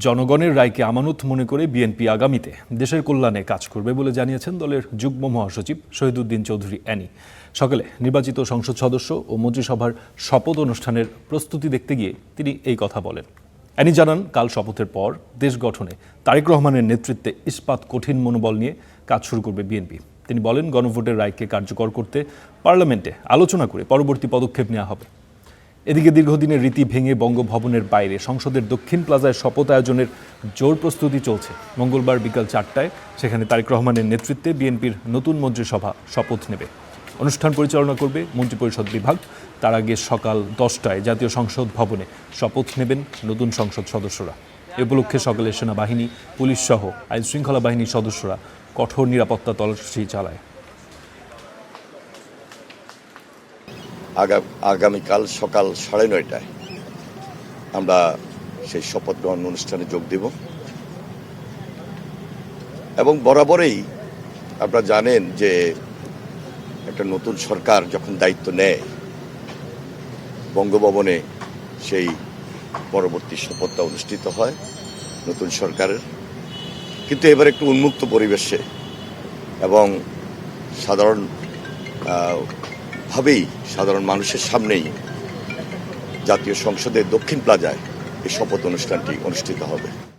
জনগণের রায়কে আমানত মনে করে বিএনপি আগামীতে দেশের কল্যাণে কাজ করবে বলে জানিয়েছেন দলের যুগ্ম মহাসচিব শহীদুদ্দিন চৌধুরী অ্যানি। সকালে নির্বাচিত সংসদ সদস্য ও মন্ত্রিসভার শপথ অনুষ্ঠানের প্রস্তুতি দেখতে গিয়ে তিনি এই কথা বলেন। অ্যানি জানান, কাল শপথের পর দেশ গঠনে তারেক রহমানের নেতৃত্বে ইস্পাত কঠিন মনোবল নিয়ে কাজ শুরু করবে বিএনপি। তিনি বলেন, গণভোটের রায়কে কার্যকর করতে পার্লামেন্টে আলোচনা করে পরবর্তী পদক্ষেপ নেওয়া হবে। এদিকে দীর্ঘদিনের রীতি ভেঙে বঙ্গভবনের বাইরে সংসদের দক্ষিণ প্লাজায় শপথ আয়োজনের জোর প্রস্তুতি চলছে। মঙ্গলবার বিকাল 4টায় সেখানে তারেক রহমানের নেতৃত্বে বিএনপির নতুন মন্ত্রিসভা শপথ নেবে। অনুষ্ঠান পরিচালনা করবে মন্ত্রিপরিষদ বিভাগ। তার আগে সকাল 10টায় জাতীয় সংসদ ভবনে শপথ নেবেন নতুন সংসদ সদস্যরা। এ উপলক্ষে সকালে সেনাবাহিনী, পুলিশ সহ আইনশৃঙ্খলা বাহিনীর সদস্যরা কঠোর নিরাপত্তা তল্লাশি চালায়। আগামীকাল সকাল 9:30টায় আমরা সেই শপথ গ্রহণ অনুষ্ঠানে যোগ দেব এবং বরাবরই আপনারা জানেন যে একটা নতুন সরকার যখন দায়িত্ব নেয় বঙ্গভবনে সেই পরবর্তী শপথটা অনুষ্ঠিত হয় নতুন সরকারের। কিন্তু এবার একটু উন্মুক্ত পরিবেশে এবং সাধারণ মানুষের সামনেই জাতীয় সংসদের দক্ষিণ প্লাজায় এই শপথ অনুষ্ঠানটি অনুষ্ঠিত হবে।